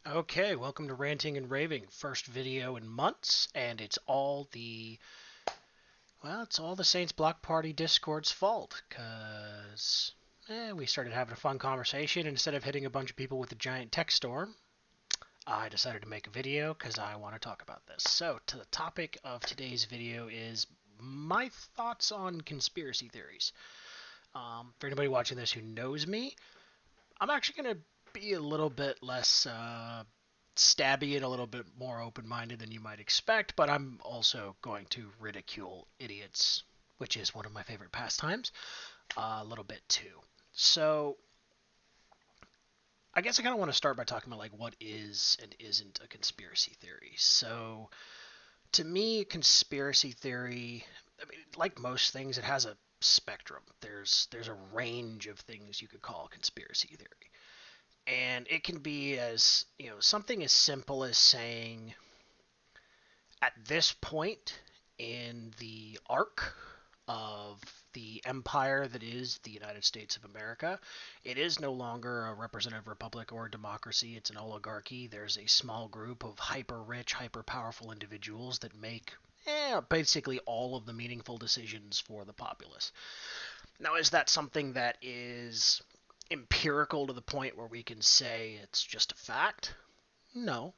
Okay, welcome to Ranting and Raving. First video in months, and it's all the Saints Block Party Discord's fault, because we started having a fun conversation, and instead of hitting a bunch of people with a giant text storm, I decided to make a video because I want to talk about this. So, to the topic of today's video is my thoughts on conspiracy theories. For anybody watching this who knows me, I'm actually going to be a little bit less stabby and a little bit more open minded than you might expect, but I'm also going to ridicule idiots, which is one of my favorite pastimes, a little bit too. So, I guess I kind of want to start by talking about like what is and isn't a conspiracy theory. So, to me, conspiracy theory, I mean, like most things, it has a spectrum. There's a range of things you could call conspiracy theory. And it can be as, something as simple as saying at this point in the arc of the empire that is the United States of America, it is no longer a representative republic or a democracy. It's an oligarchy. There's a small group of hyper rich, hyper powerful individuals that make basically all of the meaningful decisions for the populace. Now, is that something that is empirical to the point where we can say it's just a fact? No.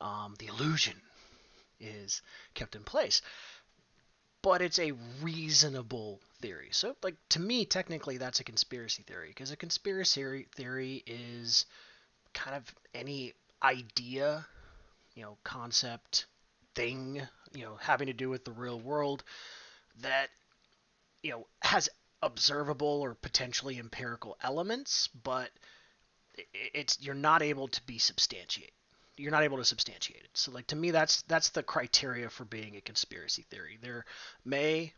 The illusion is kept in place. But it's a reasonable theory. So, like, to me, technically, that's a conspiracy theory, because a conspiracy theory is kind of any idea, concept, thing, having to do with the real world that, has observable or potentially empirical elements, but you're not able to be substantiated. You're not able to substantiate it. So, like, to me, that's the criteria for being a conspiracy theory. There may,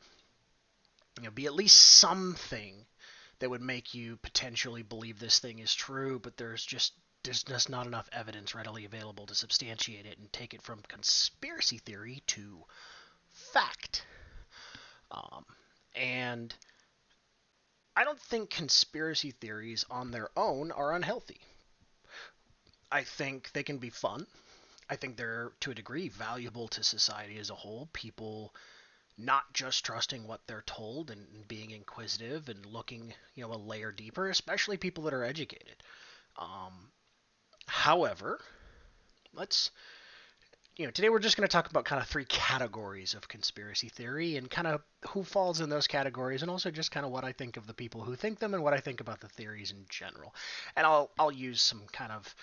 be at least something that would make you potentially believe this thing is true, but there's just not enough evidence readily available to substantiate it and take it from conspiracy theory to fact. Um, and I don't think conspiracy theories on their own are unhealthy. I think they can be fun. I think they're, to a degree, valuable to society as a whole. People not just trusting what they're told and being inquisitive and looking, a layer deeper, especially people that are educated. However, let's, today we're just going to talk about kind of three categories of conspiracy theory and kind of who falls in those categories, and also just kind of what I think of the people who think them and what I think about the theories in general. And I'll use some kind of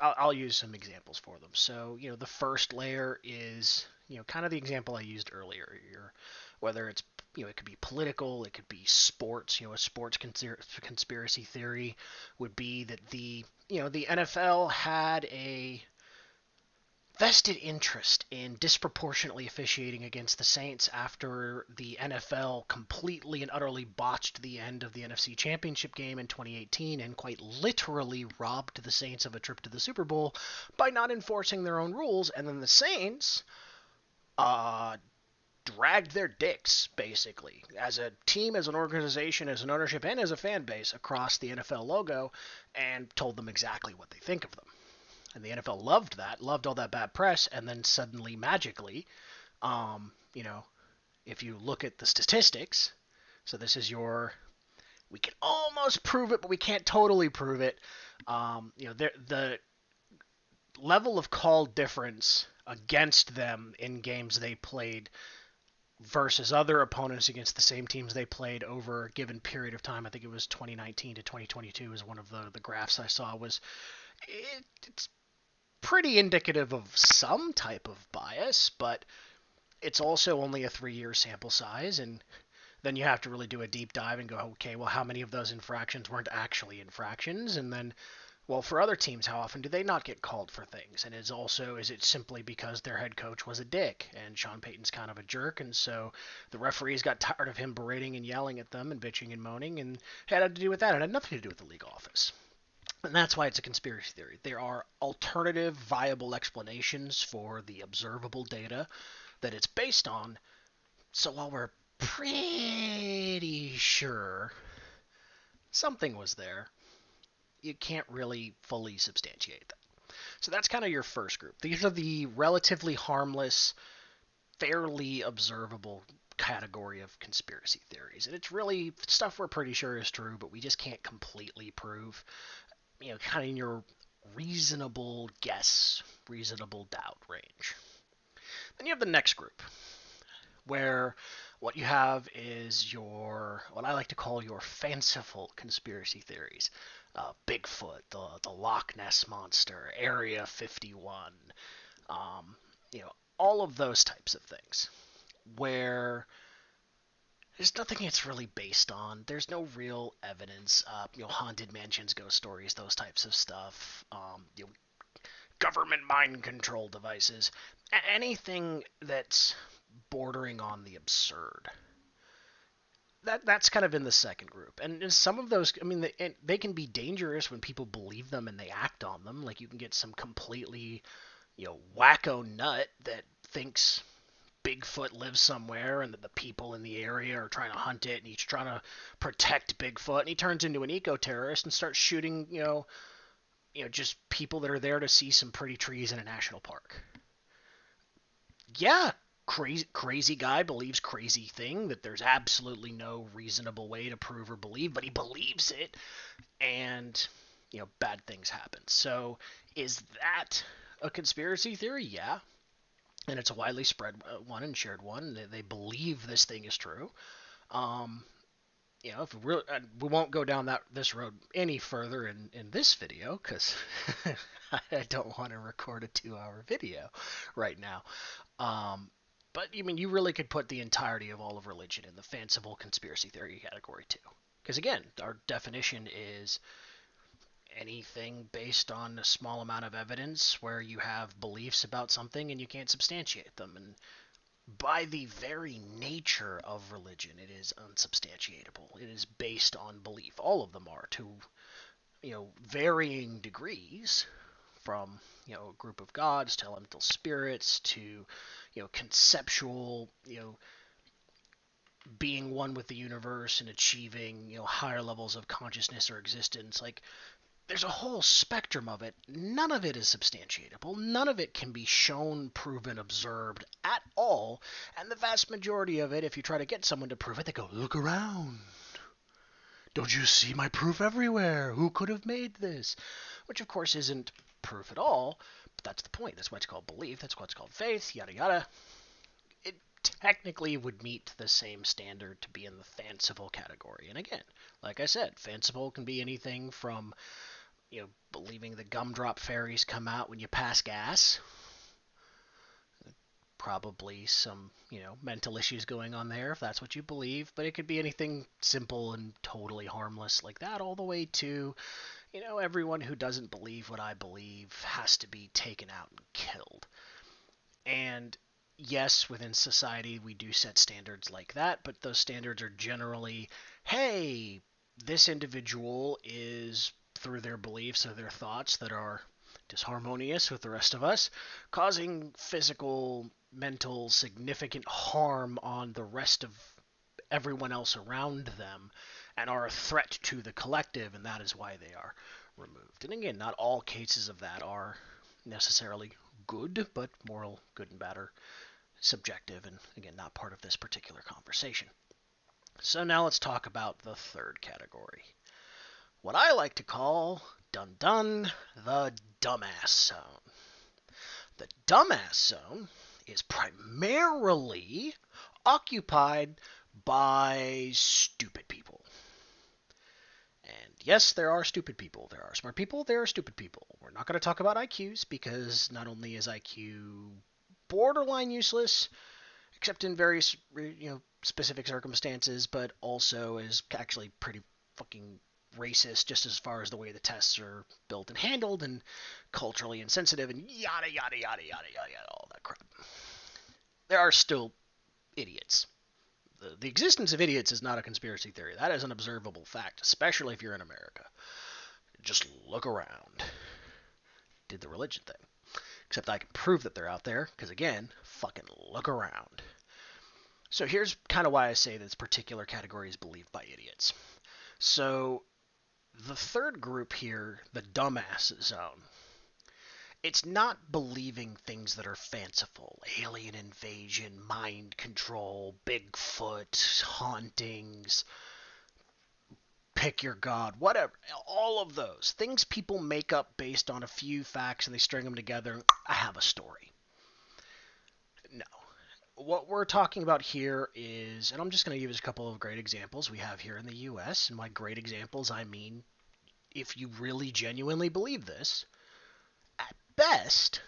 I'll use some examples for them. So, the first layer is, kind of the example I used earlier. Whether it's, it could be political, it could be sports. A sports conspiracy theory would be that the NFL had a vested interest in disproportionately officiating against the Saints after the NFL completely and utterly botched the end of the NFC Championship game in 2018 and quite literally robbed the Saints of a trip to the Super Bowl by not enforcing their own rules. And then the Saints uh, dragged their dicks, basically, as a team, as an organization, as an ownership, and as a fan base across the NFL logo, and told them exactly what they think of them. And the NFL loved that, loved all that bad press, and then suddenly, magically, um, you know, if you look at the statistics, so this is we can almost prove it, but we can't totally prove it. The level of call difference against them in games they played versus other opponents against the same teams they played over a given period of time. I think it was 2019 to 2022 is one of the graphs I saw. It's pretty indicative of some type of bias, but it's also only a 3-year sample size, and then you have to really do a deep dive and go, okay, well, how many of those infractions weren't actually infractions? And then, well, for other teams, how often do they not get called for things? And is it simply because their head coach was a dick and Sean Payton's kind of a jerk, and so the referees got tired of him berating and yelling at them and bitching and moaning, and had to do with that. It had nothing to do with the league office. And that's why it's a conspiracy theory. There are alternative, viable explanations for the observable data that it's based on. So while we're pretty sure something was there, you can't really fully substantiate that. So that's kind of your first group. These are the relatively harmless, fairly observable category of conspiracy theories. And it's really stuff we're pretty sure is true, but we just can't completely prove. Kind of in your reasonable guess, reasonable doubt range. Then you have the next group, where what you have is what I like to call your fanciful conspiracy theories. Bigfoot, the Loch Ness Monster, Area 51, um, all of those types of things, where there's nothing it's really based on. There's no real evidence. Haunted mansions, ghost stories, those types of stuff. Government mind control devices. Anything that's bordering on the absurd. That's kind of in the second group, and some of those, they can be dangerous when people believe them and they act on them. Like you can get some completely, wacko nut that thinks Bigfoot lives somewhere and that the people in the area are trying to hunt it and he's trying to protect Bigfoot, and he turns into an eco-terrorist and starts shooting, just people that are there to see some pretty trees in a national park. Yeah, crazy guy believes crazy thing that there's absolutely no reasonable way to prove or believe, but he believes it, and bad things happen. So is that a conspiracy theory? Yeah, and it's a widely spread one and shared one. They believe this thing is true. If we won't go down this road any further in this video, because I don't want to record a 2-hour video right now. But you really could put the entirety of all of religion in the fanciful conspiracy theory category too. Because again, our definition is anything based on a small amount of evidence where you have beliefs about something and you can't substantiate them. And by the very nature of religion, it is unsubstantiatable. It is based on belief. All of them are, to varying degrees, from a group of gods to elemental spirits to conceptual, being one with the universe and achieving higher levels of consciousness or existence. Like, there's a whole spectrum of it. None of it is substantiatable. None of it can be shown, proven, observed at all. And the vast majority of it, if you try to get someone to prove it, they go, look around. Don't you see my proof everywhere? Who could have made this? Which, of course, isn't proof at all, but that's the point. That's why it's called belief. That's why it's called faith, yada yada. It technically would meet the same standard to be in the fanciful category. And again, like I said, fanciful can be anything from believing the gumdrop fairies come out when you pass gas. Probably some, mental issues going on there if that's what you believe, but it could be anything simple and totally harmless like that, all the way to, everyone who doesn't believe what I believe has to be taken out and killed. And yes, within society we do set standards like that, but those standards are generally, hey, this individual is, through their beliefs or their thoughts that are disharmonious with the rest of us, causing physical, mental, significant harm on the rest of everyone else around them, and are a threat to the collective, and that is why they are removed. And again, not all cases of that are necessarily good, but moral good and bad are subjective, and again, not part of this particular conversation. So now let's talk about the third category. What I like to call, dun dun, the dumbass zone. The dumbass zone is primarily occupied by stupid people. And yes, there are stupid people. There are smart people. There are stupid people. We're not going to talk about IQs because not only is IQ borderline useless, except in various specific circumstances, but also is actually pretty fucking racist just as far as the way the tests are built and handled, and culturally insensitive, and yada yada yada yada yada, all that crap. There are still idiots. The existence of idiots is not a conspiracy theory. That is an observable fact, especially if you're in America. Just look around. Did the religion thing. Except I can prove that they're out there, because again, fucking look around. So here's kind of why I say this particular category is believed by idiots. So the third group here, the dumbass zone, it's not believing things that are fanciful, alien invasion, mind control, Bigfoot, hauntings, pick your god, whatever, all of those things people make up based on a few facts and they string them together. I have a story. No. What we're talking about here is, and I'm just going to give you a couple of great examples we have here in the US, and by great examples I mean if you really genuinely believe this, at best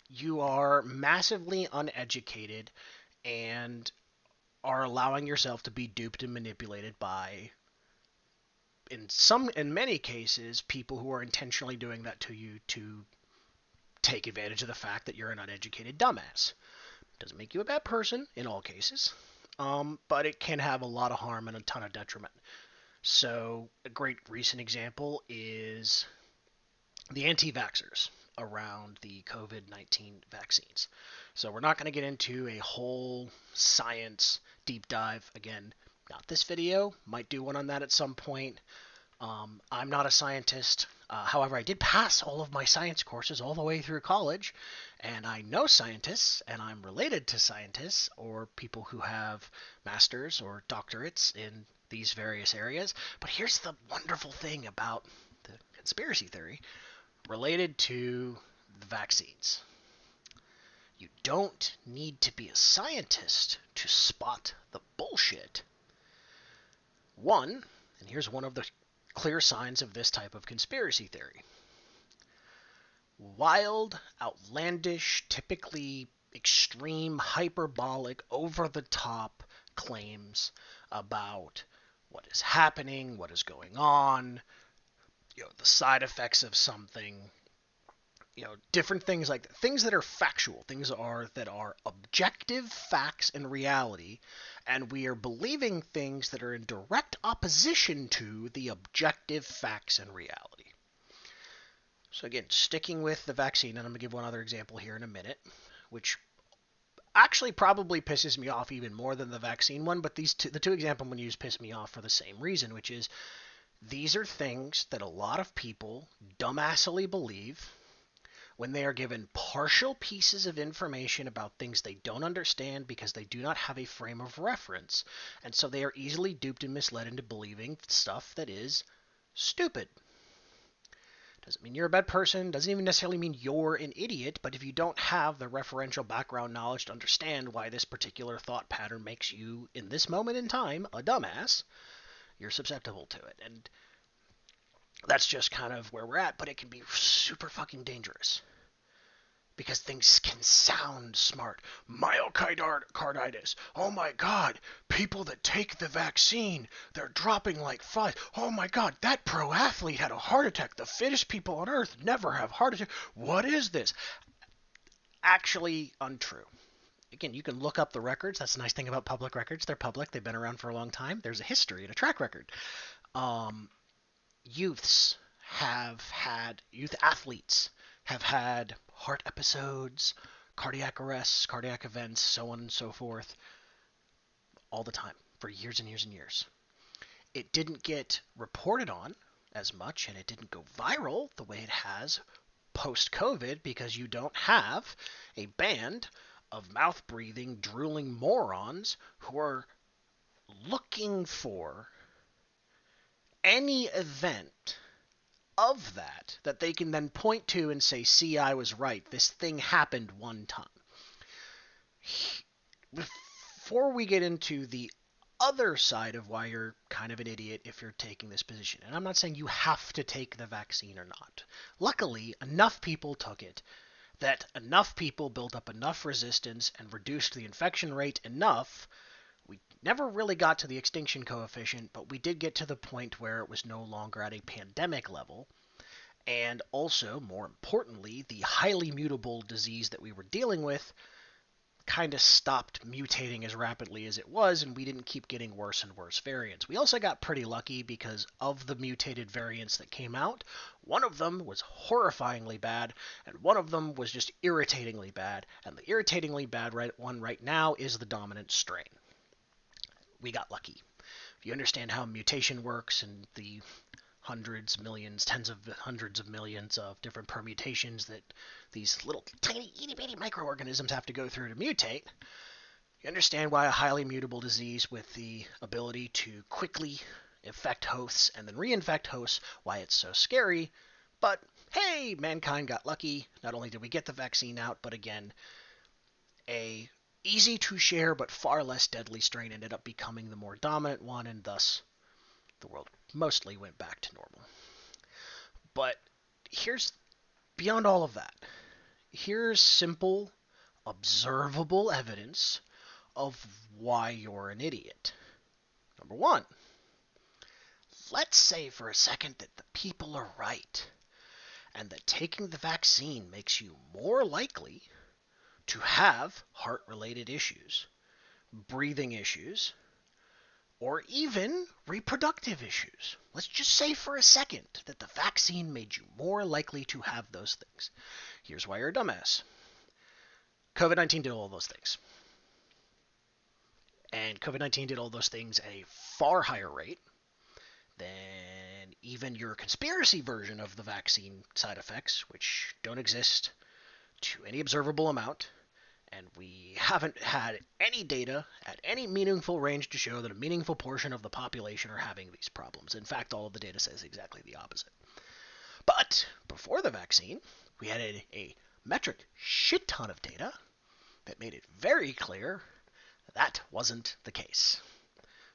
you are massively uneducated and are allowing yourself to be duped and manipulated by, in many cases, people who are intentionally doing that to you to take advantage of the fact that you're an uneducated dumbass. Doesn't make you a bad person in all cases, but it can have a lot of harm and a ton of detriment. So a great recent example is the anti-vaxxers around the COVID-19 vaccines. So we're not going to get into a whole science deep dive. Again, not this video. Might do one on that at some point. I'm not a scientist. However, I did pass all of my science courses all the way through college, and I know scientists, and I'm related to scientists or people who have masters or doctorates in these various areas. But here's the wonderful thing about the conspiracy theory related to the vaccines. You don't need to be a scientist to spot the bullshit. One, and here's one of the clear signs of this type of conspiracy theory. Wild, outlandish, typically extreme, hyperbolic, over-the-top claims about what is happening, what is going on, the side effects of something, different things like that. Things that are factual, that are objective facts and reality, and we are believing things that are in direct opposition to the objective facts and reality. So again, sticking with the vaccine, and I'm going to give one other example here in a minute, which actually probably pisses me off even more than the vaccine one, but the two examples I'm going to use piss me off for the same reason, which is these are things that a lot of people dumbassly believe when they are given partial pieces of information about things they don't understand because they do not have a frame of reference, and so they are easily duped and misled into believing stuff that is stupid. Doesn't mean you're a bad person, doesn't even necessarily mean you're an idiot, but if you don't have the referential background knowledge to understand why this particular thought pattern makes you, in this moment in time, a dumbass, you're susceptible to it. And that's just kind of where we're at, but it can be super fucking dangerous. Because things can sound smart. Myocarditis. Oh my god. People that take the vaccine, they're dropping like flies. Oh my god, that pro athlete had a heart attack. The fittest people on earth never have heart attacks. What is this? Actually untrue. Again, you can look up the records. That's the nice thing about public records. They're public. They've been around for a long time. There's a history and a track record. Youth athletes have had heart episodes, cardiac arrests, cardiac events, so on and so forth, all the time, for years and years and years. It didn't get reported on as much, and it didn't go viral the way it has post-COVID, because you don't have a band of mouth-breathing, drooling morons who are looking for any event of that they can then point to and say, see, I was right. This thing happened one time. Before we get into the other side of why you're kind of an idiot if you're taking this position, and I'm not saying you have to take the vaccine or not. Luckily, enough people took it that enough people built up enough resistance and reduced the infection rate enough. We never really got to the extinction coefficient, but we did get to the point where it was no longer at a pandemic level. And also, more importantly, the highly mutable disease that we were dealing with kind of stopped mutating as rapidly as it was, and we didn't keep getting worse and worse variants. We also got pretty lucky because of the mutated variants that came out. One of them was horrifyingly bad, and one of them was just irritatingly bad, and the irritatingly bad one right now is the dominant strain. We got lucky. If you understand how mutation works and the hundreds, millions, tens of hundreds of millions of different permutations that these little tiny itty bitty microorganisms have to go through to mutate, you understand why a highly mutable disease with the ability to quickly infect hosts and then reinfect hosts, why it's so scary. But hey, mankind got lucky. Not only did we get the vaccine out, but again, a easy to share but far less deadly strain ended up becoming the more dominant one, and thus the world mostly went back to normal. But here's beyond all of that. Here's simple, observable evidence of why you're an idiot. Number one, let's say for a second that the people are right, and that taking the vaccine makes you more likely to have heart-related issues, breathing issues, or even reproductive issues. Let's just say for a second that the vaccine made you more likely to have those things. Here's why you're a dumbass. COVID-19 did all those things. And COVID-19 did all those things at a far higher rate than even your conspiracy version of the vaccine side effects, which don't exist to any observable amount. And we haven't had any data at any meaningful range to show that a meaningful portion of the population are having these problems. In fact, all of the data says exactly the opposite. But before the vaccine, we had a metric shit ton of data that made it very clear that wasn't the case.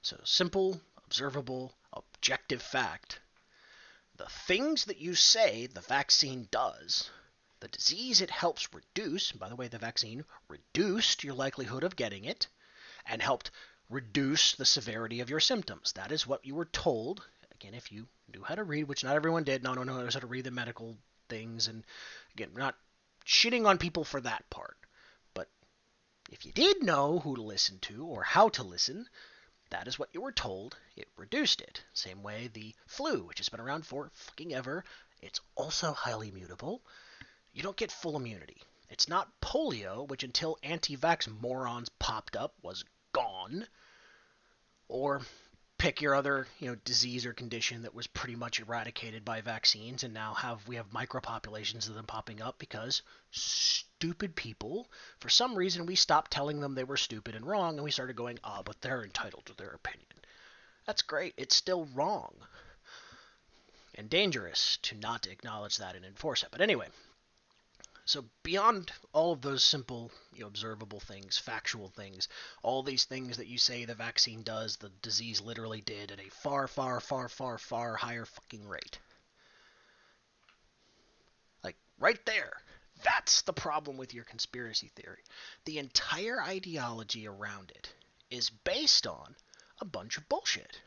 So simple, observable, objective fact. The things that you say the vaccine does, the disease it helps reduce, by the way, the vaccine reduced your likelihood of getting it and helped reduce the severity of your symptoms. That is what you were told. Again, if you knew how to read, which not everyone did, not everyone knows how to read the medical things. And again, we're not shitting on people for that part. But if you did know who to listen to or how to listen, that is what you were told. It reduced it. Same way the flu, which has been around for fucking ever, it's also highly mutable. You don't get full immunity. It's not polio, which until anti-vax morons popped up was gone. Or pick your other, disease or condition that was pretty much eradicated by vaccines, and now we have micropopulations of them popping up because stupid people, for some reason we stopped telling them they were stupid and wrong, and we started going, but they're entitled to their opinion. That's great. It's still wrong and dangerous to not acknowledge that and enforce it. But anyway, so beyond all of those simple, observable things, factual things, all these things that you say the vaccine does, the disease literally did at a far, far, far, far, far higher fucking rate. Like, right there. That's the problem with your conspiracy theory. The entire ideology around it is based on a bunch of bullshit.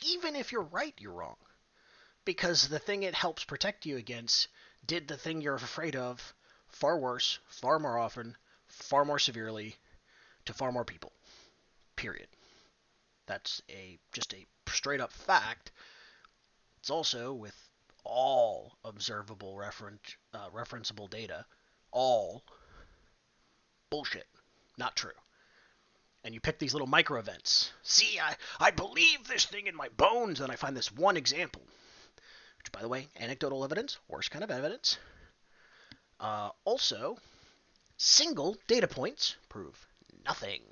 Even if you're right, you're wrong. Because the thing it helps protect you against did the thing you're afraid of far worse, far more often, far more severely, to far more people. Period. That's just a straight up fact. It's also, with all observable referenceable data, all bullshit. Not true. And you pick these little micro events. See, I believe this thing in my bones, and I find this one example. Which, by the way, anecdotal evidence, worst kind of evidence. Also, single data points prove nothing.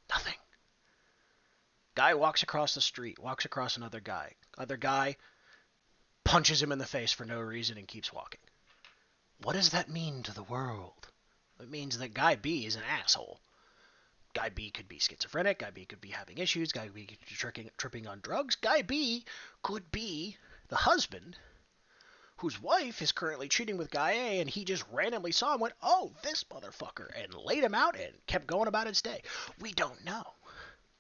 Nothing. Guy walks across the street, walks across another guy. Other guy punches him in the face for no reason and keeps walking. What does that mean to the world? It means that Guy B is an asshole. Guy B could be schizophrenic. Guy B could be having issues. Guy B could be tripping on drugs. Guy B could be the husband whose wife is currently cheating with Guy A, and he just randomly saw him and went, oh, this motherfucker, and laid him out and kept going about his day. We don't know.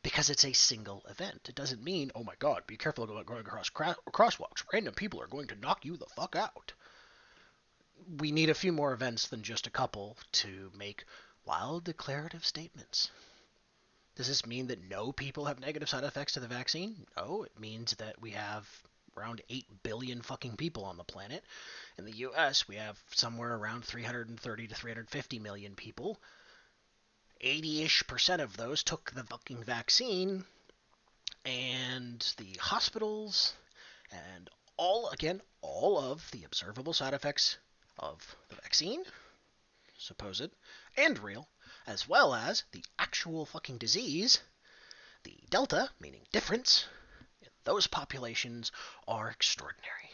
Because it's a single event. It doesn't mean, oh my god, be careful going across crosswalks. Random people are going to knock you the fuck out. We need a few more events than just a couple to make wild declarative statements. Does this mean that no people have negative side effects to the vaccine? No, it means that we have around 8 billion fucking people on the planet. In the US, we have somewhere around 330 to 350 million people. 80-ish% of those took the fucking vaccine, and the hospitals And all of the observable side effects of the vaccine, supposed and real, as well as the actual fucking disease, the delta, meaning difference, in those populations are extraordinary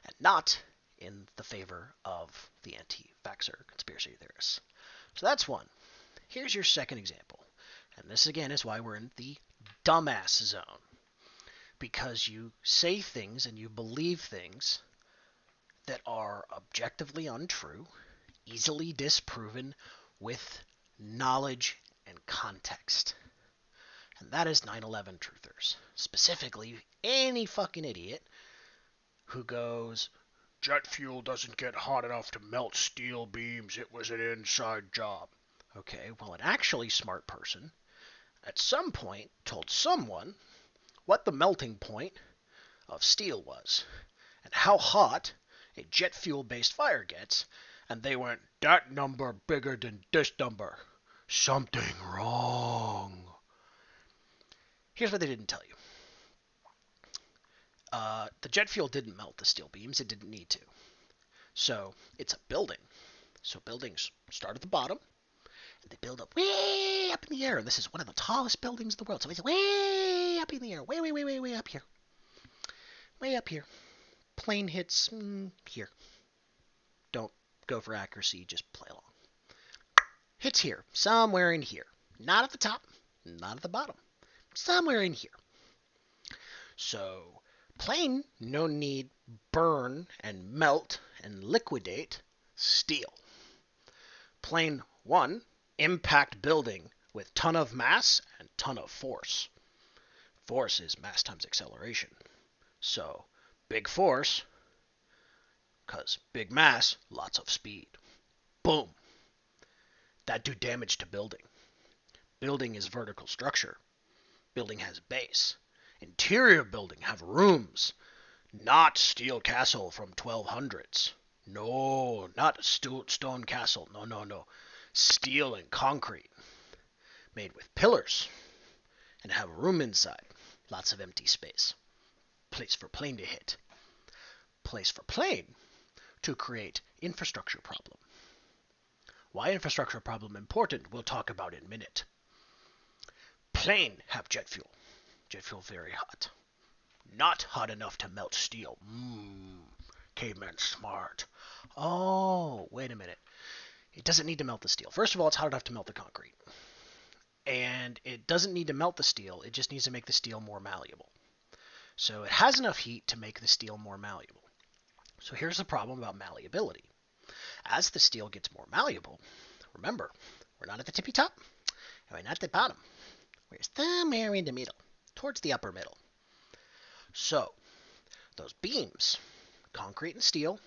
and not in the favor of the anti-vaxxer conspiracy theorists. So that's one. Here's your second example. And this again is why we're in the dumbass zone. Because you say things and you believe things that are objectively untrue, easily disproven with knowledge and context. And that is 9/11 truthers. Specifically, any fucking idiot who goes, jet fuel doesn't get hot enough to melt steel beams, it was an inside job. Okay, well, an actually smart person at some point told someone what the melting point of steel was and how hot a jet fuel based fire gets, and they went, that number bigger than this number. Something wrong. Here's what they didn't tell you. The jet fuel didn't melt the steel beams. It didn't need to. So it's a building. So buildings start at the bottom, and they build up way up in the air. And this is one of the tallest buildings in the world. So it's way up in the air. Way up here. Way up here. Plane hits here. Don't go for accuracy. Just play along. Hits here. Somewhere in here. Not at the top. Not at the bottom. Somewhere in here. So plane no need burn and melt and liquidate steel. Plane 1 impact building with ton of mass and ton of force. Force is mass times acceleration. So big force, because big mass, lots of speed. Boom. That do damage to building. Building is vertical structure. Building has base. Interior building have rooms. Not steel castle from 1200s. No, not stone castle. No. Steel and concrete. Made with pillars. And have a room inside. Lots of empty space. Place for plane to hit. Place for plane to create infrastructure problem. Why infrastructure problem important, we'll talk about in a minute. Plane have jet fuel. Jet fuel very hot. Not hot enough to melt steel. Caveman smart. Oh, wait a minute. It doesn't need to melt the steel. First of all, it's hot enough to melt the concrete. And it doesn't need to melt the steel. It just needs to make the steel more malleable. So it has enough heat to make the steel more malleable. So here's the problem about malleability. As the steel gets more malleable, remember, we're not at the tippy top, and we're not at the bottom. We're somewhere in the middle, towards the upper middle. So, those beams, concrete and steel,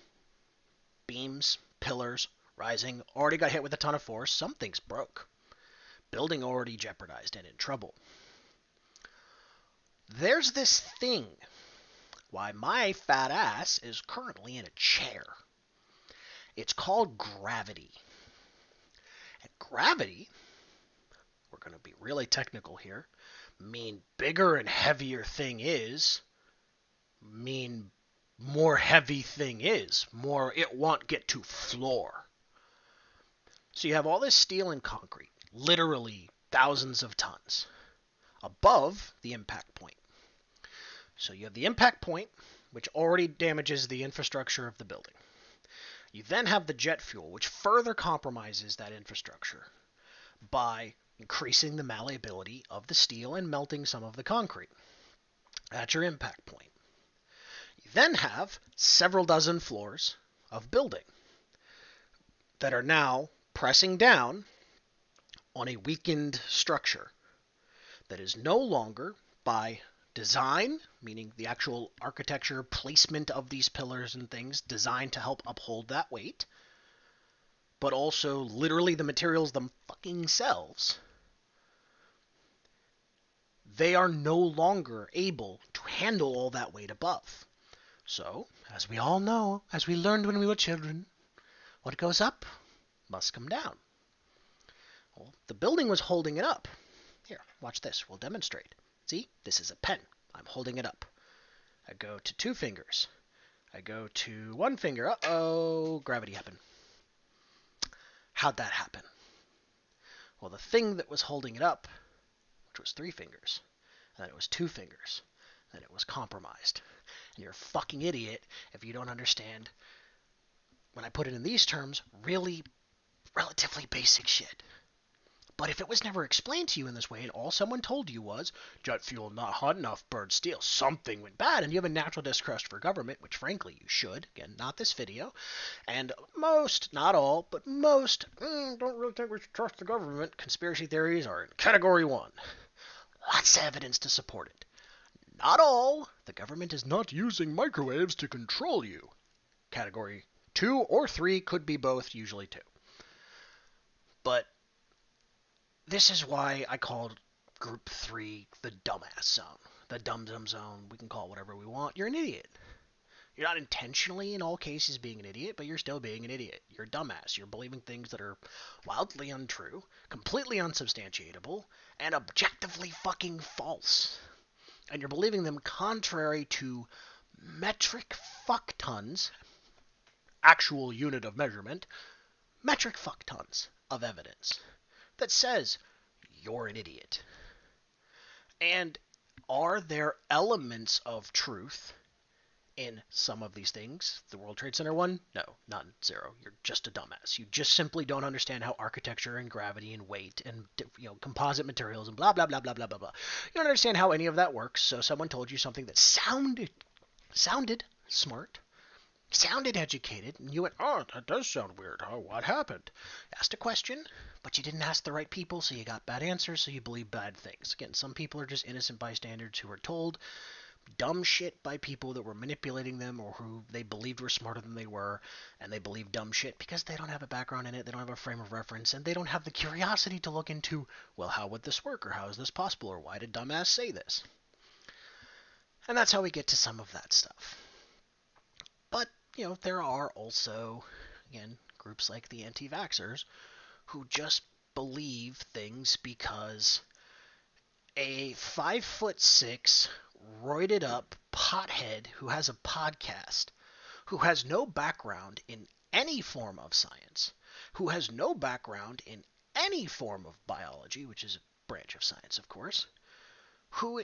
beams, pillars, rising, already got hit with a ton of force, something's broke. Building already jeopardized and in trouble. There's this thing why my fat ass is currently in a chair. It's called gravity. And gravity, we're going to be really technical here, mean bigger and heavier thing is, mean more heavy thing is, more it won't get to floor. So you have all this steel and concrete, literally thousands of tons, above the impact point. So you have the impact point, which already damages the infrastructure of the building. You then have the jet fuel, which further compromises that infrastructure by increasing the malleability of the steel and melting some of the concrete. That's your impact point. You then have several dozen floors of building that are now pressing down on a weakened structure that is no longer by design, meaning the actual architecture, placement of these pillars and things designed to help uphold that weight, but also literally the materials themselves. They are no longer able to handle all that weight above. So, as we all know, as we learned when we were children, what goes up must come down. Well, the building was holding it up. Here, watch this. We'll demonstrate. See, this is a pen. I'm holding it up. I go to 2 fingers. I go to 1 finger. Uh-oh, gravity happened. How'd that happen? Well, the thing that was holding it up, which was 3 fingers, and then it was 2 fingers, then it was compromised. And you're a fucking idiot if you don't understand, when I put it in these terms, really relatively basic shit. But if it was never explained to you in this way and all someone told you was, jet fuel not hot enough, bird steal, something went bad, and you have a natural distrust for government, which frankly you should, again, not this video, and most, not all, but most, don't really think we should trust the government, conspiracy theories are in category 1. Lots of evidence to support it. Not all, the government is not using microwaves to control you. Category 2 or 3, could be both, usually 2. But this is why I called group 3 the dumbass zone. The dumb zone, we can call it whatever we want. You're an idiot. You're not intentionally, in all cases, being an idiot, but you're still being an idiot. You're a dumbass. You're believing things that are wildly untrue, completely unsubstantiatable, and objectively fucking false. And you're believing them contrary to metric fuck tons, actual unit of measurement, metric fuck tons of evidence that says you're an idiot. And are there elements of truth in some of these things? The World Trade Center one? No, not 0. You're just a dumbass. You just simply don't understand how architecture and gravity and weight and composite materials and blah blah blah blah blah blah blah. You don't understand how any of that works. So someone told you something that sounded smart, sounded educated, and you went, "Oh, that does sound weird. Oh, what happened?" Asked a question, but you didn't ask the right people, so you got bad answers, so you believe bad things. Again, some people are just innocent bystanders who were told dumb shit by people that were manipulating them or who they believed were smarter than they were, and they believe dumb shit because they don't have a background in it, they don't have a frame of reference, and they don't have the curiosity to look into, well, how would this work, or how is this possible, or why did dumbass say this? And that's how we get to some of that stuff. But, there are also, again, groups like the anti-vaxxers who just believe things because a 5'6", roided up pothead who has a podcast, who has no background in any form of science, who has no background in any form of biology, which is a branch of science, of course, who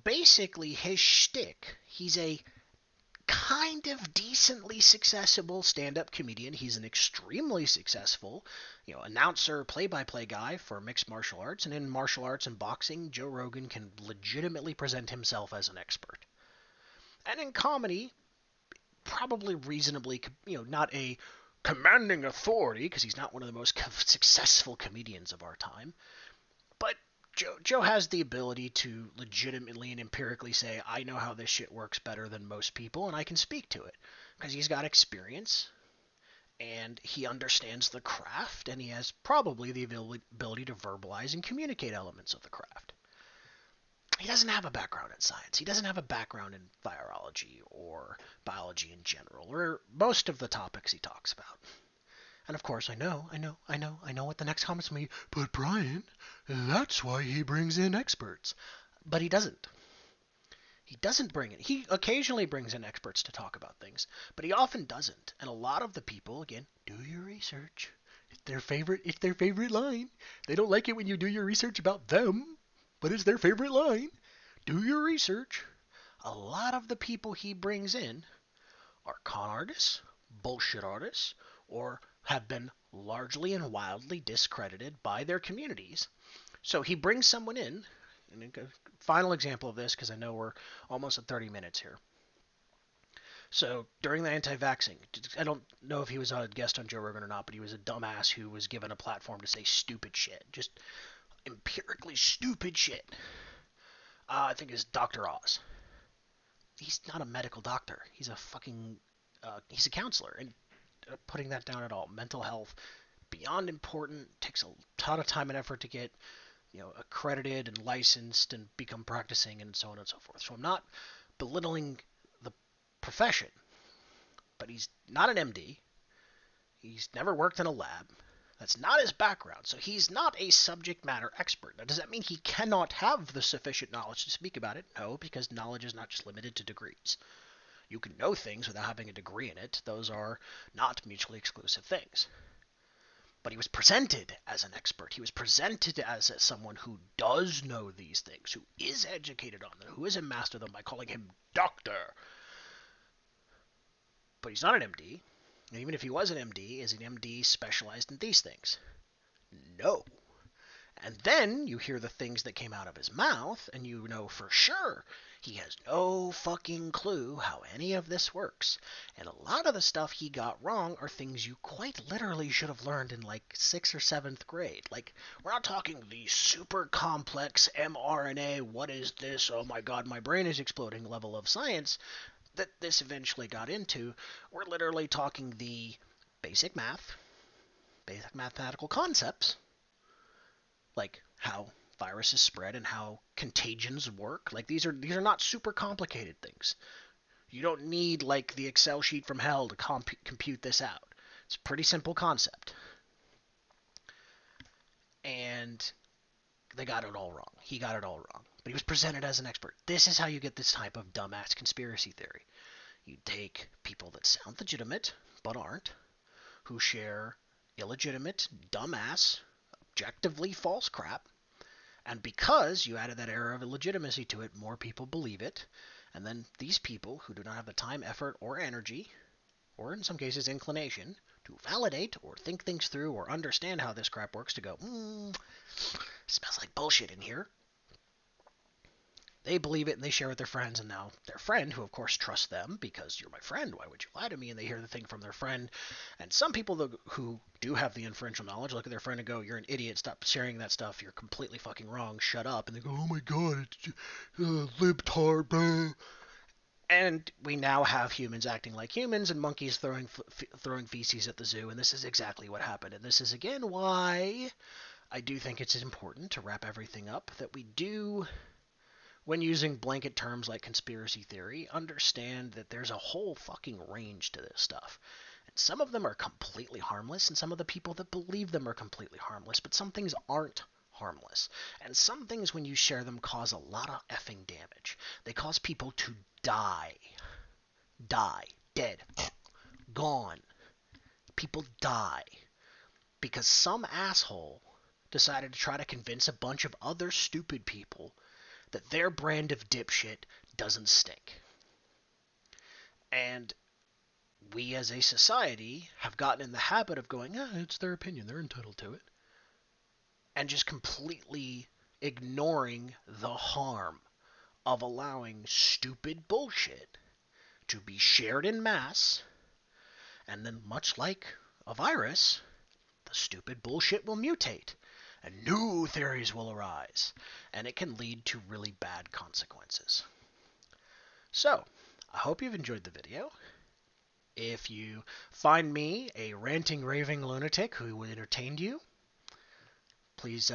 basically his shtick, he's a kind of decently successful stand-up comedian. He's an extremely successful, announcer, play-by-play guy for mixed martial arts. And in martial arts and boxing, Joe Rogan can legitimately present himself as an expert. And in comedy, probably reasonably, not a commanding authority, because he's not one of the most successful comedians of our time. But Joe has the ability to legitimately and empirically say, I know how this shit works better than most people, and I can speak to it. Because he's got experience, and he understands the craft, and he has probably the ability to verbalize and communicate elements of the craft. He doesn't have a background in science. He doesn't have a background in virology or biology in general, or most of the topics he talks about. And of course, I know what the next comment's going to be, but Brian, that's why he brings in experts. But he doesn't. He doesn't bring in. He occasionally brings in experts to talk about things, but he often doesn't. And a lot of the people, again, do your research. It's their favorite line. They don't like it when you do your research about them, but it's their favorite line. Do your research. A lot of the people he brings in are con artists, bullshit artists, or have been largely and wildly discredited by their communities. So he brings someone in, and a final example of this, because I know we're almost at 30 minutes here. So during the anti-vaxxing, I don't know if he was a guest on Joe Rogan or not, but he was a dumbass who was given a platform to say stupid shit. Just empirically stupid shit. I think it's Dr. Oz. He's not a medical doctor. He's a fucking, he's a counselor. And putting that down at all. Mental health, beyond important, takes a ton of time and effort to get, accredited and licensed and become practicing and so on and so forth. So I'm not belittling the profession, but he's not an MD. He's never worked in a lab. That's not his background, so he's not a subject matter expert. Now, does that mean he cannot have the sufficient knowledge to speak about it? No, because knowledge is not just limited to degrees. You can know things without having a degree in it. Those are not mutually exclusive things. But he was presented as an expert. He was presented as someone who does know these things, who is educated on them, who is a master of them by calling him doctor. But he's not an MD. And even if he was an MD, is an MD specialized in these things? No. And then you hear the things that came out of his mouth, and you know for sure he has no fucking clue how any of this works. And a lot of the stuff he got wrong are things you quite literally should have learned in like 6th or 7th grade. Like, we're not talking the super complex mRNA, what is this, oh my god, my brain is exploding level of science that this eventually got into. We're literally talking the basic math, basic mathematical concepts, like how viruses spread and how contagions work. Like these are not super complicated things. You don't need like the Excel sheet from hell to compute this out. It's a pretty simple concept. And they got it all wrong. He got it all wrong. But he was presented as an expert. This is how you get this type of dumbass conspiracy theory. You take people that sound legitimate but aren't, who share illegitimate, dumbass, objectively false crap, and because you added that air of illegitimacy to it, more people believe it. And then these people who do not have the time, effort, or energy, or in some cases inclination, to validate or think things through or understand how this crap works to go, smells like bullshit in here. They believe it and they share it with their friends, and now their friend, who of course trusts them because you're my friend, why would you lie to me? And they hear the thing from their friend. And some people who do have the inferential knowledge look at their friend and go, you're an idiot, stop sharing that stuff, you're completely fucking wrong, shut up. And they go, oh my god, it's libtard, blah. And we now have humans acting like humans and monkeys throwing feces at the zoo, and this is exactly what happened. And this is again why I do think it's important to wrap everything up, that we do, when using blanket terms like conspiracy theory, understand that there's a whole fucking range to this stuff. And some of them are completely harmless, and some of the people that believe them are completely harmless, but some things aren't harmless. And some things, when you share them, cause a lot of effing damage. They cause people to die. Die. Dead. Gone. People die. Because some asshole decided to try to convince a bunch of other stupid people that their brand of dipshit doesn't stink. And we as a society have gotten in the habit of going, it's their opinion, they're entitled to it. And just completely ignoring the harm of allowing stupid bullshit to be shared in mass. And then, much like a virus, the stupid bullshit will mutate. And new theories will arise, and it can lead to really bad consequences. So, I hope you've enjoyed the video. If you find me a ranting, raving lunatic who entertained you, please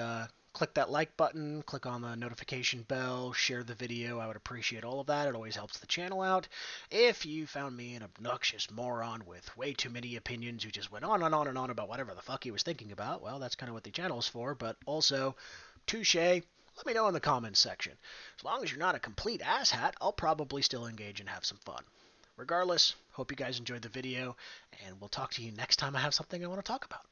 click that like button, click on the notification bell, share the video. I would appreciate all of that. It always helps the channel out. If you found me an obnoxious moron with way too many opinions who just went on and on and on about whatever the fuck he was thinking about, well, that's kind of what the channel is for. But also, touche, let me know in the comments section. As long as you're not a complete asshat, I'll probably still engage and have some fun. Regardless, hope you guys enjoyed the video, and we'll talk to you next time I have something I want to talk about.